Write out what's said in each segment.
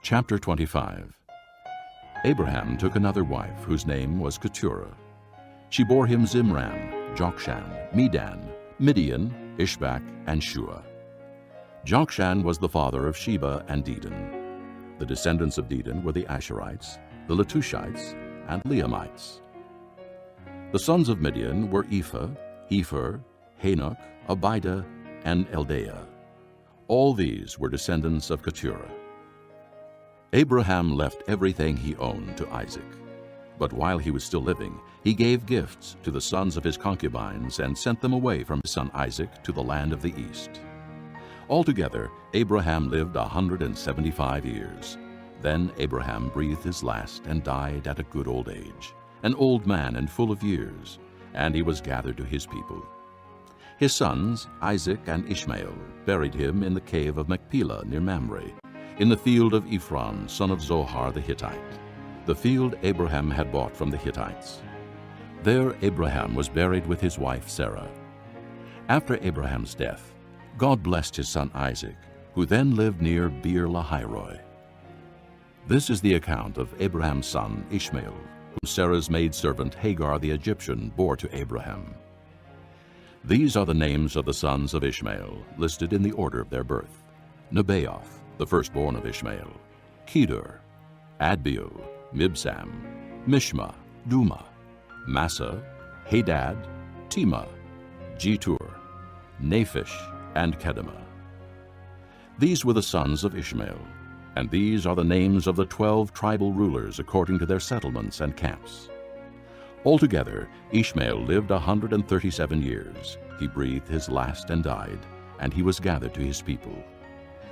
Chapter 25. Abraham took another wife, whose name was Keturah. She bore him Zimran, Jokshan, Medan, Midian, Ishbak, and Shua. Jokshan was the father of Sheba and Dedan. The descendants of Dedan were the Asherites, the Letushites, and Leamites. The sons of Midian were Ephah, Epher, Hanok, Abida, and Eldaah. All these were descendants of Keturah. Abraham left everything he owned to Isaac. But while he was still living, he gave gifts to the sons of his concubines and sent them away from his son Isaac to the land of the east. Altogether, Abraham lived 175 years. Then Abraham breathed his last and died at a good old age, an old man and full of years, and he was gathered to his people. His sons, Isaac and Ishmael, buried him in the cave of Machpelah near Mamre, in the field of Ephron, son of Zohar the Hittite, the field Abraham had bought from the Hittites. There Abraham was buried with his wife Sarah. After Abraham's death, God blessed his son Isaac, who then lived near Beer-lahai-roi. This is the account of Abraham's son Ishmael, whom Sarah's maidservant Hagar the Egyptian bore to Abraham. These are the names of the sons of Ishmael, listed in the order of their birth: Nebaioth, the firstborn of Ishmael; Kedar, Adbeel, Mibsam, Mishma, Duma, Massa, Hadad, Tema, Jetur, Naphish, and Kedemah. These were the sons of Ishmael, and these are the names of the 12 tribal rulers according to their settlements and camps. Altogether, Ishmael lived 137 years. He breathed his last and died, and he was gathered to his people.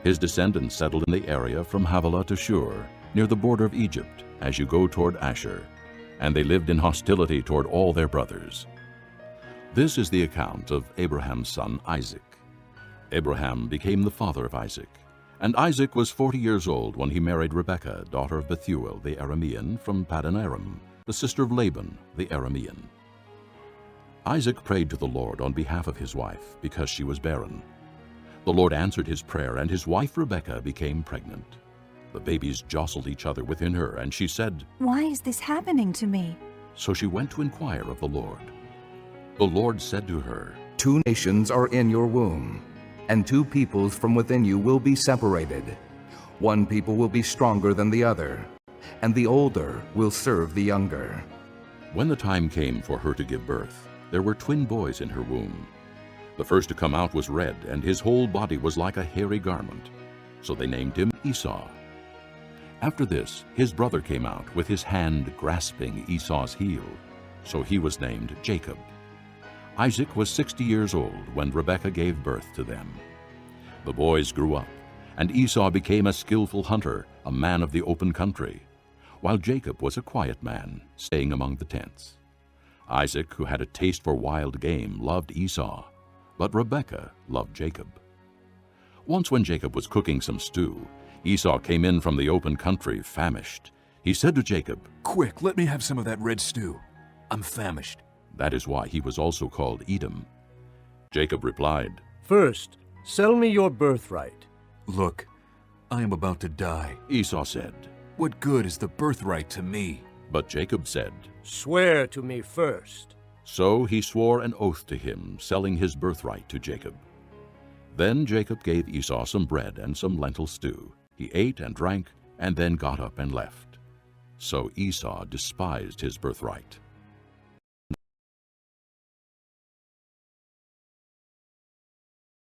His descendants settled in the area from Havilah to Shur, near the border of Egypt, as you go toward Asher, and they lived in hostility toward all their brothers. This is the account of Abraham's son Isaac. Abraham became the father of Isaac, and Isaac was 40 years old when he married Rebekah, daughter of Bethuel the Aramean, from Paddan Aram, the sister of Laban the Aramean. Isaac prayed to the Lord on behalf of his wife, because she was barren. The Lord answered his prayer, and his wife Rebekah became pregnant. The babies jostled each other within her, and she said, "Why is this happening to me?" So she went to inquire of the Lord. The Lord said to her, 2 nations are in your womb, and 2 peoples from within you will be separated. One people will be stronger than the other, and the older will serve the younger. When the time came for her to give birth, there were twin boys in her womb. The first to come out was red, and his whole body was like a hairy garment. So they named him Esau. After this, his brother came out with his hand grasping Esau's heel. So he was named Jacob. Isaac was 60 years old when Rebekah gave birth to them. The boys grew up, and Esau became a skillful hunter, a man of the open country, while Jacob was a quiet man, staying among the tents. Isaac, who had a taste for wild game, loved Esau, but Rebekah loved Jacob. Once when Jacob was cooking some stew, Esau came in from the open country, famished. He said to Jacob, "Quick, let me have some of that red stew. I'm famished." That is why he was also called Edom. Jacob replied, "First, sell me your birthright." "Look, I am about to die. Esau said. What good is the birthright to me?" But Jacob said, "Swear to me first." So he swore an oath to him, selling his birthright to Jacob. Then Jacob gave Esau some bread and some lentil stew. He ate and drank, and then got up and left. So Esau despised his birthright.